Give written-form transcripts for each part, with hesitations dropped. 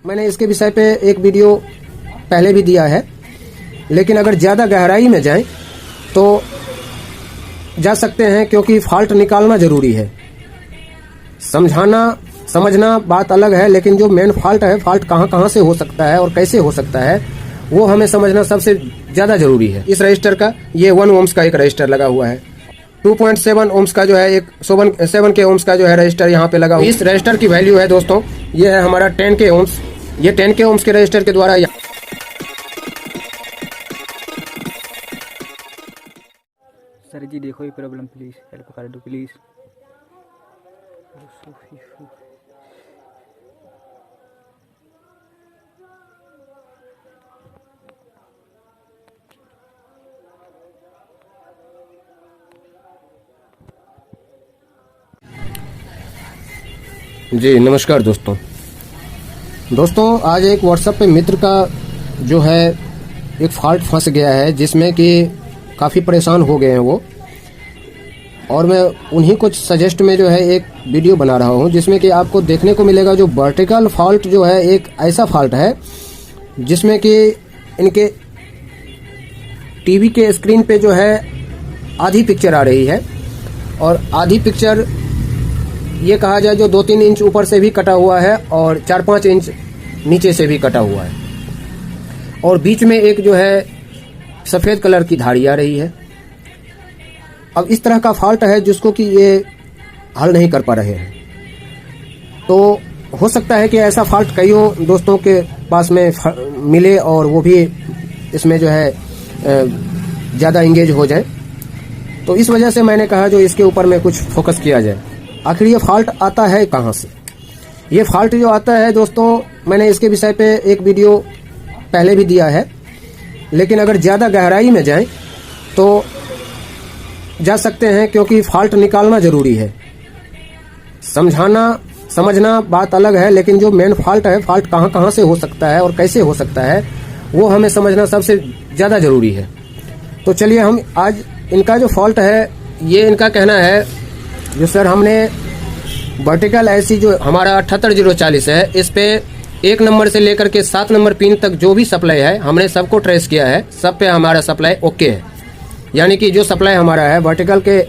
मैंने इसके विषय पे एक वीडियो पहले भी दिया है, लेकिन अगर ज़्यादा गहराई में जाएं तो जा सकते हैं, क्योंकि फॉल्ट निकालना ज़रूरी है। समझना बात अलग है, लेकिन जो मेन फॉल्ट है, फॉल्ट कहाँ से हो सकता है और कैसे हो सकता है, वो हमें समझना सबसे ज़्यादा ज़रूरी है। इस रजिस्टर का ये 1 ओम्स का एक रजिस्टर लगा हुआ है, 2.7 ओम्स का जो है एक 7 के ओम्स का जो है रजिस्टर यहाँ पे लगा हुआ है। इस रजिस्टर की वैल्यू है दोस्तों, ये है हमारा 10 के ओम्स। ये 10 के ओम्स के रजिस्टर के द्वारा सर जी देखो ये प्रॉब्लम, प्लीज़ हेल्प कर दो प्लीज़। जी नमस्कार दोस्तों, आज एक व्हाट्सएप पे मित्र का जो है एक फॉल्ट फंस गया है, जिसमें कि काफ़ी परेशान हो गए हैं वो, और मैं उन्हीं कुछ सजेस्ट में जो है एक वीडियो बना रहा हूँ, जिसमें कि आपको देखने को मिलेगा जो वर्टिकल फॉल्ट जो है एक ऐसा फॉल्ट है जिसमें कि इनके टीवी के स्क्रीन पे जो है आधी पिक्चर आ रही है, और आधी पिक्चर ये कहा जाए जो 2-3 इंच ऊपर से भी कटा हुआ है और 4-5 इंच नीचे से भी कटा हुआ है, और बीच में एक जो है सफ़ेद कलर की धारी आ रही है। अब इस तरह का फॉल्ट है जिसको कि ये हल नहीं कर पा रहे हैं। तो हो सकता है कि ऐसा फॉल्ट कईयों दोस्तों के पास में मिले और वो भी इसमें जो है ज़्यादा इंगेज हो जाए। तो इस वजह से मैंने कहा जो इसके ऊपर में कुछ फोकस किया जाए। आखिर ये फॉल्ट आता है कहाँ से? ये फॉल्ट जो आता है दोस्तों, मैंने इसके विषय पे एक वीडियो पहले भी दिया है, लेकिन अगर ज़्यादा गहराई में जाएं तो जा सकते हैं, क्योंकि फॉल्ट निकालना ज़रूरी है। समझना बात अलग है, लेकिन जो मेन फॉल्ट है, फॉल्ट कहाँ से हो सकता है और कैसे हो सकता है, वो हमें समझना सबसे ज़्यादा ज़रूरी है। तो चलिए हम आज इनका जो फॉल्ट है, ये इनका कहना है जो सर हमने वर्टिकल ऐसी जो हमारा 78040 है, इस पे 1 नंबर से लेकर के 7 नंबर पिन तक जो भी सप्लाई है हमने सबको ट्रेस किया है, सब पे हमारा सप्लाई ओके है। यानी कि जो सप्लाई हमारा है वर्टिकल के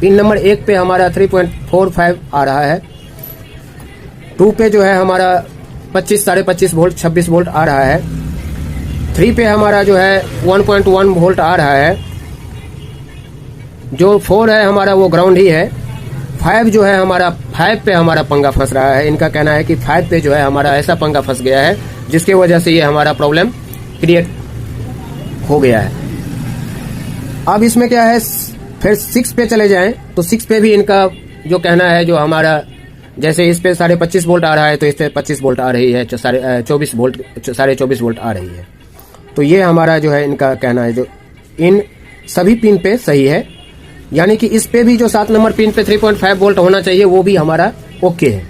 पिन नंबर 1 पे हमारा 3.45 आ रहा है, 2 पे जो है हमारा 25-25.5 वोल्ट 26 वोल्ट आ रहा है, 3 पे हमारा जो है 1.1 वोल्ट आ रहा है, जो 4 है हमारा वो ग्राउंड ही है, 5 जो है हमारा 5 पे हमारा पंगा फंस रहा है। इनका कहना है कि 5 पे जो है हमारा ऐसा पंगा फंस गया है जिसके वजह से ये हमारा प्रॉब्लम क्रिएट हो गया है। अब इसमें क्या है, फिर 6 पे चले जाएं तो 6 पे भी इनका जो कहना है, जो हमारा जैसे इस पे 25.5 वोल्ट आ रहा है, तो इस पे 25 वोल्ट आ रही है, 24 वोल्ट आ रही है। तो ये हमारा जो है इनका कहना है, जो इन सभी पिन पे सही है। यानी कि इस पे भी जो 7 नंबर पिन पे 3.5 वोल्ट होना चाहिए वो भी हमारा ओके है।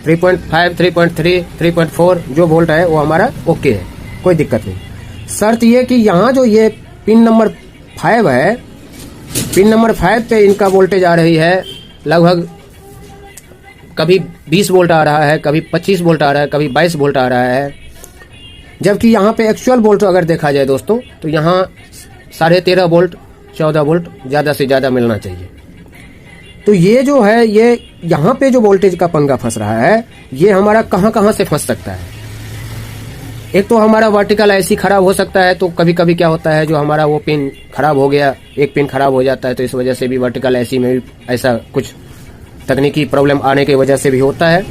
3.5, 3.3, 3.4 जो वोल्ट है वो हमारा ओके है, कोई दिक्कत नहीं। शर्त ये कि यहाँ जो ये पिन नंबर 5 है, पिन नंबर 5 पे इनका वोल्टेज आ रही है लगभग कभी 20 वोल्ट आ रहा है, कभी 25 वोल्ट आ रहा है, कभी 22 वोल्ट आ रहा है, जबकि यहाँ पे एक्चुअल वोल्ट अगर देखा जाए दोस्तों तो यहाँ 13.5 वोल्ट 14 वोल्ट ज़्यादा से ज़्यादा मिलना चाहिए। तो ये जो है, ये यहाँ पे जो वोल्टेज का पंगा फंस रहा है, ये हमारा कहाँ से फंस सकता है। एक तो हमारा वर्टिकल ऐसी खराब हो सकता है, तो कभी कभी क्या होता है जो हमारा वो पिन खराब हो गया, एक पिन खराब हो जाता है, तो इस वजह से भी वर्टिकल ऐसी में भी ऐसा कुछ तकनीकी प्रॉब्लम आने की वजह से भी होता है।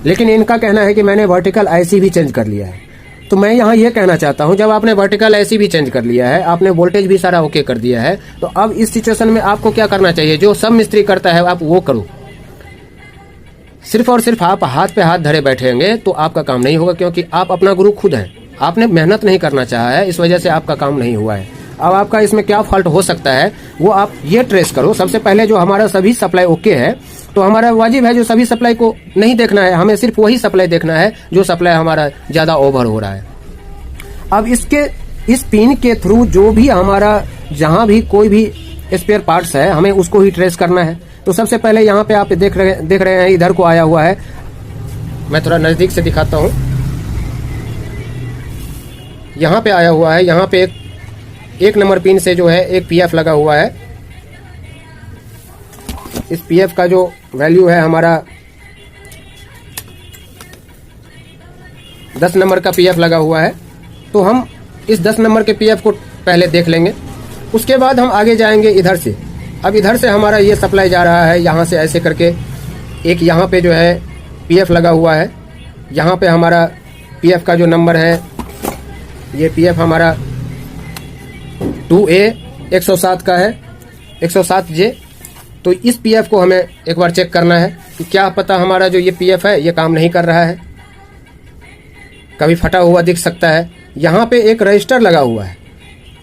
लेकिन इनका कहना है कि मैंने वर्टिकल ऐसी भी चेंज कर लिया है। तो मैं यहाँ ये कहना चाहता हूँ, जब आपने वर्टिकल ऐसी भी चेंज कर लिया है, आपने वोल्टेज भी सारा ओके कर दिया है, तो अब इस सिचुएशन में आपको क्या करना चाहिए, जो सब मिस्त्री करता है आप वो करो। सिर्फ और सिर्फ आप हाथ पे हाथ धरे बैठेंगे तो आपका काम नहीं होगा, क्योंकि आप अपना गुरु खुद हैं। आपने मेहनत नहीं करना चाहा है, इस वजह से आपका काम नहीं हुआ है। अब आपका इसमें क्या फॉल्ट हो सकता है वो आप ये ट्रेस करो। सबसे पहले जो हमारा सभी सप्लाई ओके है, तो हमारा वाजिब है जो सभी सप्लाई को नहीं देखना है, हमें सिर्फ वही सप्लाई देखना है जो सप्लाई हमारा ज्यादा ओवर हो रहा है। अब इस पिन के थ्रू जो भी हमारा जहां भी कोई भी स्पेयर पार्ट्स है, हमें उसको ही ट्रेस करना है। तो सबसे पहले यहाँ पे आप देख रहे हैं, इधर को आया हुआ है मैं थोड़ा नज़दीक से दिखाता हूँ। यहाँ पे आया हुआ है, यहाँ पे एक नंबर पिन से जो है एक पीएफ लगा हुआ है। इस पीएफ का जो वैल्यू है हमारा 10 नंबर का पीएफ लगा हुआ है। तो हम इस 10 नंबर के पीएफ को पहले देख लेंगे, उसके बाद हम आगे जाएंगे इधर से। अब इधर से हमारा ये सप्लाई जा रहा है, यहाँ से ऐसे करके एक यहाँ पे जो है पीएफ लगा हुआ है। यहाँ पे हमारा पीएफ का जो नंबर है, ये पीएफ हमारा 2A 107 का है, 107J। तो इस पीएफ को हमें एक बार चेक करना है कि क्या पता हमारा जो ये पीएफ है ये काम नहीं कर रहा है, कभी फटा हुआ दिख सकता है। यहाँ पे एक रजिस्टर लगा हुआ है,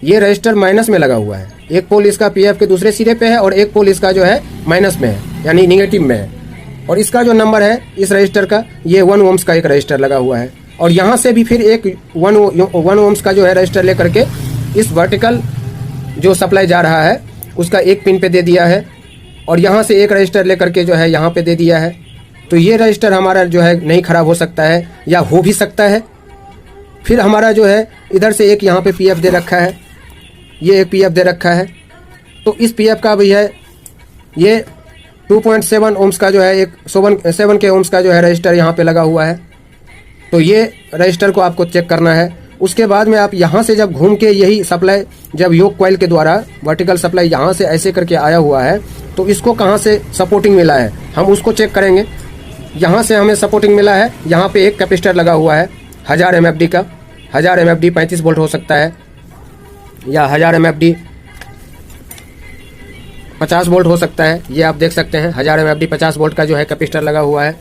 ये रजिस्टर माइनस में लगा हुआ है। एक पोल इसका पीएफ के दूसरे सिरे पे है और एक पोल इसका जो है माइनस में है, यानी निगेटिव में है। और इसका जो नंबर है इस रजिस्टर का, ये 1 ओम्स का एक रजिस्टर लगा हुआ है। और यहाँ से भी फिर एक 1 ओम्स का जो है रजिस्टर लेकर के इस वर्टिकल जो सप्लाई जा रहा है उसका एक पिन पे दे दिया है। और यहाँ से एक रजिस्टर लेकर के जो है यहाँ पे दे दिया है। तो ये रजिस्टर हमारा जो है नहीं खराब हो सकता है, या हो भी सकता है। फिर हमारा जो है इधर से एक यहाँ पे पीएफ दे रखा है, ये एक पीएफ दे रखा है। तो इस पीएफ का भी है ये 2.7 ओम्स का जो है एक 7 के ओम्स का जो है रजिस्टर यहाँ पे लगा हुआ है। तो ये रजिस्टर को आपको चेक करना है। उसके बाद में आप यहाँ से जब घूम के यही सप्लाई जब योक कॉइल के द्वारा वर्टिकल सप्लाई यहाँ से ऐसे करके आया हुआ है, तो इसको कहाँ से सपोर्टिंग मिला है हम उसको चेक करेंगे। यहाँ से हमें सपोर्टिंग मिला है, यहाँ पे एक कैपेसिटर लगा हुआ है 1000 MFD का। 1000 MFD 35 वोल्ट हो सकता है, या 1000 MFD 50 वोल्ट हो सकता है। ये आप देख सकते हैं 1000 MFD 50 वोल्ट का जो है कैपेसिटर लगा हुआ है।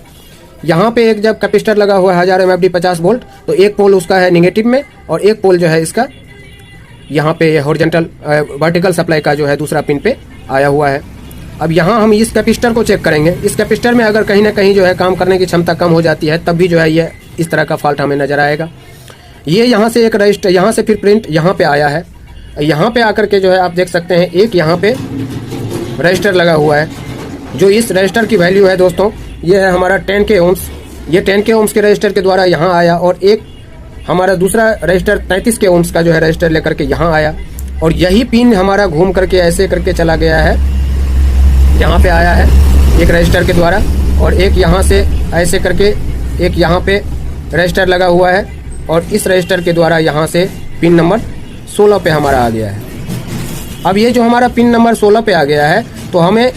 यहाँ पे एक जब कैपेसिटर लगा हुआ है 1000 MFD 50 वोल्ट, तो एक पोल उसका है निगेटिव में और एक पोल जो है इसका यहाँ पे हॉरिजॉन्टल वर्टिकल सप्लाई का जो है दूसरा पिन पे आया हुआ है। अब यहाँ हम इस कैपेसिटर को चेक करेंगे। इस कैपेसिटर में अगर कहीं ना कहीं जो है काम करने की क्षमता कम हो जाती है, तब भी जो है ये इस तरह का फॉल्ट हमें नजर आएगा। ये यहाँ से एक रजिस्टर, यहाँ से फिर प्रिंट यहाँ पे आया है। यहाँ पे आकर के जो है आप देख सकते हैं एक यहाँ पे रजिस्टर लगा हुआ है। जो इस रजिस्टर की वैल्यू है दोस्तों, ये है हमारा 10 के ओम्स। ये 10 के ओम्स के रजिस्टर के द्वारा यहाँ आया, और एक हमारा दूसरा रजिस्टर 33 के ओम्स का जो है रजिस्टर लेकर के यहाँ आया। और यही पिन हमारा घूम करके ऐसे करके चला गया है, यहाँ पे आया है एक रजिस्टर के द्वारा, और एक यहाँ से ऐसे करके एक यहाँ पे रजिस्टर लगा हुआ है, और इस रजिस्टर के द्वारा यहाँ से पिन नंबर 16 पे हमारा आ गया है। अब ये जो हमारा पिन नंबर 16 पे आ गया है, तो हमें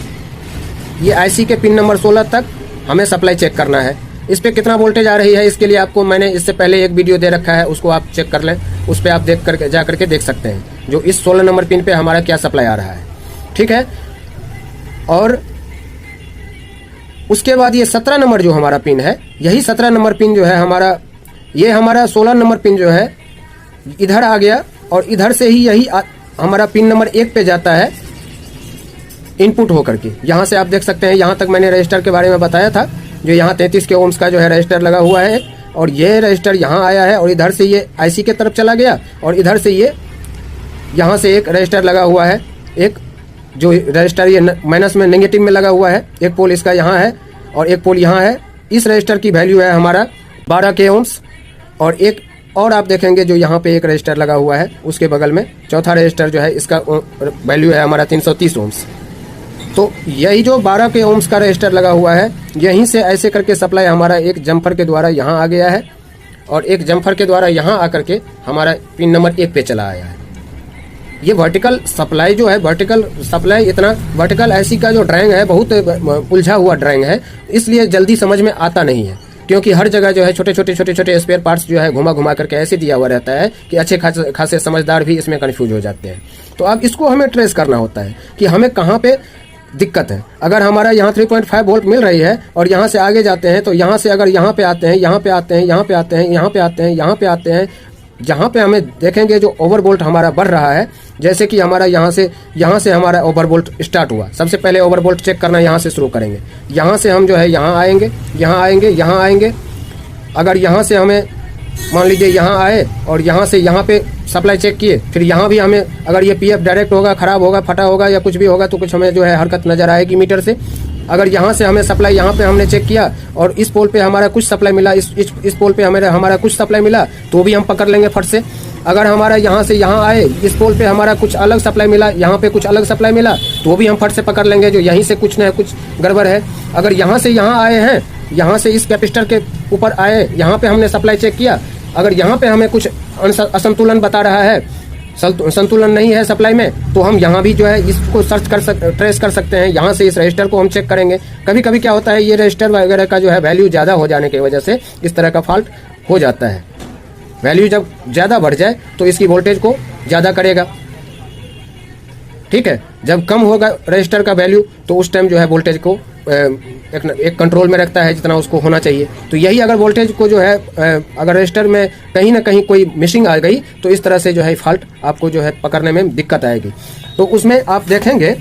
ये आईसी के पिन नंबर 16 तक हमें सप्लाई चेक करना है। इस पे कितना वोल्टेज आ रही है, इसके लिए आपको मैंने इससे पहले एक वीडियो दे रखा है, उसको आप चेक कर लें। उस पर आप देख करके जा करके देख सकते हैं जो इस 16 नंबर पिन पे हमारा क्या सप्लाई आ रहा है। ठीक है। और उसके बाद ये 17 नंबर जो हमारा पिन है, यही 17 नंबर पिन जो है हमारा, ये हमारा 16 नंबर पिन जो है इधर आ गया, और इधर से ही यही हमारा पिन नंबर 1 पे जाता है इनपुट होकर के। यहाँ से आप देख सकते हैं, यहाँ तक मैंने रजिस्टर के बारे में बताया था, जो यहाँ 33 के ओम्स का जो है रजिस्टर लगा हुआ है, और ये रजिस्टर यहाँ आया है, और इधर से ये आईसी के तरफ चला गया, और इधर से ये यहाँ से एक रजिस्टर लगा हुआ है, एक जो रजिस्टर ये माइनस में नेगेटिव में लगा हुआ है। एक पोल इसका यहाँ है और एक पोल यहाँ है। इस रजिस्टर की वैल्यू है हमारा 12 के ओम्स, और एक और आप देखेंगे जो यहाँ पे एक रजिस्टर लगा हुआ है, उसके बगल में चौथा रजिस्टर जो है इसका वैल्यू है हमारा 330 ओम्स। तो यही जो 12 के ओम्स का रजिस्टर लगा हुआ है, यहीं से ऐसे करके सप्लाई हमारा एक जम्फर के द्वारा यहाँ आ गया है, और एक जम्फर के द्वारा यहाँ आकर के हमारा पिन नंबर 1 पे चला आया है। ये वर्टिकल सप्लाई जो है, वर्टिकल सप्लाई इतना वर्टिकल आईसी का जो ड्राइंग है बहुत उलझा हुआ ड्राइंग है, इसलिए जल्दी समझ में आता नहीं है, क्योंकि हर जगह जो है छोटे छोटे स्पेयर पार्ट्स जो है घुमा घुमा करके ऐसे दिया हुआ रहता है कि अच्छे खासे समझदार भी इसमें कंफ्यूज हो जाते हैं। तो अब इसको हमें ट्रेस करना होता है कि हमें कहाँ पे दिक्कत है। अगर हमारा यहाँ 3.5 वोल्ट मिल रही है और यहाँ से आगे जाते हैं, तो यहाँ से अगर यहाँ पे आते हैं, यहाँ पे आते हैं, यहाँ पे आते हैं, यहाँ पे आते हैं, यहाँ पे आते हैं, जहाँ पे हमें देखेंगे जो ओवरवोल्ट हमारा बढ़ रहा है, जैसे कि हमारा यहाँ से हमारा ओवरवोल्ट स्टार्ट हुआ। सबसे पहले ओवरवोल्ट चेक करना यहाँ से शुरू करेंगे। यहाँ से हम जो है यहाँ आएंगे, यहाँ आएंगे, यहाँ आएंगे। अगर यहाँ से हमें मान लीजिए यहाँ आए और यहाँ से यहाँ पे सप्लाई चेक किए, फिर यहाँ भी हमें अगर ये पीएफ डायरेक्ट होगा, खराब होगा, फटा होगा या कुछ भी होगा, तो कुछ हमें जो है हरकत नजर आएगी मीटर से। अगर यहाँ से हमें सप्लाई, यहाँ पे हमने चेक किया और इस पोल पे हमारा कुछ सप्लाई मिला, इस पोल पे हमारा कुछ सप्लाई मिला, तो भी हम पकड़ लेंगे फट से। अगर हमारा यहाँ से यहाँ आए, इस पोल पे हमारा कुछ अलग सप्लाई मिला, यहाँ पे कुछ अलग सप्लाई मिला, तो भी हम फट से पकड़ लेंगे जो यहीं से कुछ न कुछ गड़बड़ है। अगर यहाँ से यहाँ आए हैं, यहाँ से इस कैपेसिटर के ऊपर आए, यहाँ पे हमने सप्लाई चेक किया, अगर यहाँ पे हमें कुछ असंतुलन बता रहा है, संतुलन नहीं है सप्लाई में, तो हम यहाँ भी जो है इसको ट्रेस कर सकते हैं। यहाँ से इस रजिस्टर को हम चेक करेंगे। कभी कभी क्या होता है, ये रजिस्टर वगैरह का जो है वैल्यू ज़्यादा हो जाने की वजह से इस तरह का फॉल्ट हो जाता है। वैल्यू जब ज़्यादा बढ़ जाए तो इसकी वोल्टेज को ज़्यादा करेगा, ठीक है। जब कम होगा रजिस्टर का वैल्यू तो उस टाइम जो है वोल्टेज को एक कंट्रोल में रखता है जितना उसको होना चाहिए। तो यही अगर वोल्टेज को जो है अगर रजिस्टर में कहीं ना कहीं कोई मिसिंग आ गई तो इस तरह से जो है फॉल्ट आपको जो है पकड़ने में दिक्कत आएगी। तो उसमें आप देखेंगे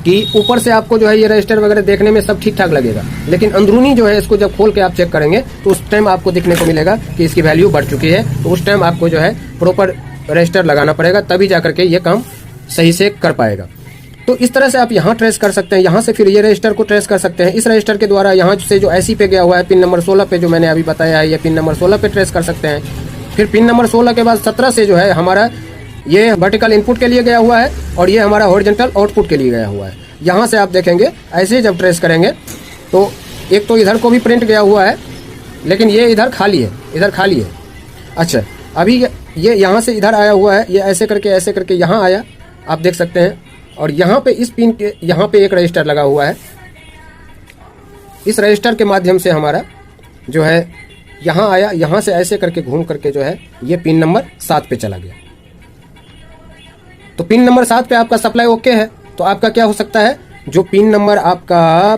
कि ऊपर से आपको जो है ये रजिस्टर वगैरह देखने में सब ठीक ठाक लगेगा, लेकिन अंदरूनी जो है इसको जब खोल के आप चेक करेंगे तो उस टाइम आपको दिखने को मिलेगा कि इसकी वैल्यू बढ़ चुकी है। तो उस टाइम आपको जो है प्रॉपर रजिस्टर लगाना पड़ेगा, तभी जाकर के ये काम सही से कर पाएगा। तो इस तरह से आप यहाँ ट्रेस कर सकते हैं, यहाँ से फिर ये रजिस्टर को ट्रेस कर सकते हैं। इस रजिस्टर के द्वारा यहाँ से जो IC पे गया हुआ है पिन नंबर 16 पे, जो मैंने अभी बताया है, ये पिन नंबर 16 पे ट्रेस कर सकते हैं। फिर पिन नंबर 16 के बाद 17 से जो है हमारा ये वर्टिकल इनपुट के लिए गया हुआ है और ये हमारा हॉरिजॉन्टल आउटपुट के लिए गया हुआ है। यहाँ से आप देखेंगे ऐसे जब ट्रेस करेंगे तो एक तो इधर को भी प्रिंट गया हुआ है, लेकिन ये इधर खाली है, इधर खाली है। अच्छा, अभी ये यहाँ से इधर आया हुआ है, ये ऐसे करके यहाँ आया, आप देख सकते हैं। और यहाँ पे इस पिन के यहाँ पे एक रजिस्टर लगा हुआ है। इस रजिस्टर के माध्यम से हमारा जो है यहाँ आया, यहाँ से ऐसे करके घूम करके जो है ये पिन नंबर 7 पे चला गया। तो पिन नंबर 7 पे आपका सप्लाई ओके है। तो आपका क्या हो सकता है, जो पिन नंबर आपका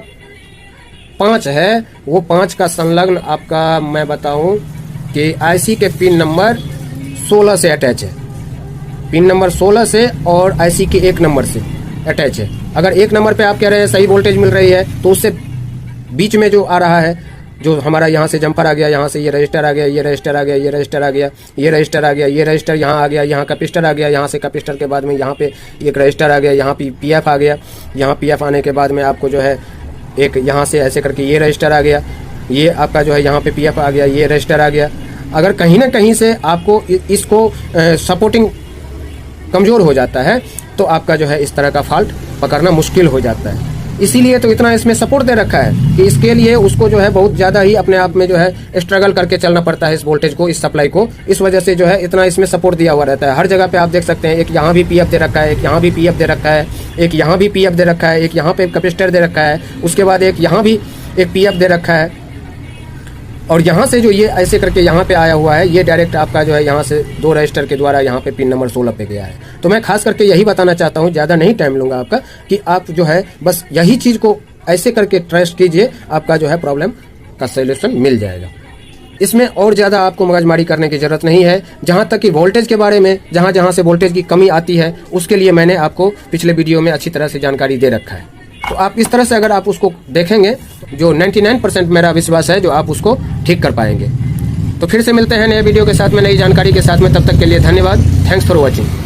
5 है वो 5 का संलग्न आपका मैं बताऊं कि IC के पिन नंबर 16 से अटैच है। पिन नंबर 16 से और IC के 1 नंबर से अटैच है। अगर 1 नंबर पे आप कह रहे हैं सही वोल्टेज मिल रही है, तो उससे बीच में जो आ रहा है, जो हमारा यहाँ से जंपर आ गया, यहाँ से ये रजिस्टर आ गया, ये रजिस्टर आ गया, ये रजिस्टर आ गया, ये रजिस्टर आ गया, ये रजिस्टर यहाँ आ गया, यहाँ कैपेसिटर आ गया, यहाँ से कैपेसिटर के बाद में यहाँ पे एक रजिस्टर आ गया, यहाँ पे PF आ गया, यहाँ PF आने के बाद में आपको जो है एक यहाँ से ऐसे करके ये रजिस्टर आ गया, ये आपका जो है यहाँ पे PF आ गया, ये रजिस्टर आ गया। अगर कहीं ना कहीं से आपको इसको सपोर्टिंग कमज़ोर हो जाता है तो आपका जो है इस तरह का फॉल्ट पकड़ना मुश्किल हो जाता है। इसीलिए तो इतना इसमें सपोर्ट दे रखा है कि इसके लिए उसको जो है बहुत ज़्यादा ही अपने आप में जो है स्ट्रगल करके चलना पड़ता है इस वोल्टेज को, इस सप्लाई को। इस वजह से जो है इतना इसमें सपोर्ट दिया हुआ रहता है। हर जगह पे आप देख सकते हैं, एक यहाँ भी PF दे रखा है, एक यहाँ भी PF दे रखा है, एक यहाँ भी PF दे रखा है, एक यहाँ पे कैपेसिटर दे रखा है, उसके बाद एक यहाँ भी एक PF दे रखा है। और यहाँ से जो ये ऐसे करके यहाँ पे आया हुआ है, ये डायरेक्ट आपका जो है यहाँ से 2 रजिस्टर के द्वारा यहाँ पे पिन नंबर 16 पे गया है। तो मैं खास करके यही बताना चाहता हूँ, ज़्यादा नहीं टाइम लूँगा आपका, कि आप जो है बस यही चीज़ को ऐसे करके ट्रेस कीजिए, आपका जो है प्रॉब्लम का सोल्यूशन मिल जाएगा। इसमें और ज़्यादा आपको मगजमारी करने की ज़रूरत नहीं है। जहाँ तक कि वोल्टेज के बारे में, जहाँ जहाँ से वोल्टेज की कमी आती है, उसके लिए मैंने आपको पिछले वीडियो में अच्छी तरह से जानकारी दे रखा है। तो आप इस तरह से अगर आप उसको देखेंगे, जो 99% मेरा विश्वास है जो आप उसको ठीक कर पाएंगे। तो फिर से मिलते हैं नए वीडियो के साथ में, नई जानकारी के साथ में। तब तक के लिए धन्यवाद। Thanks for watching.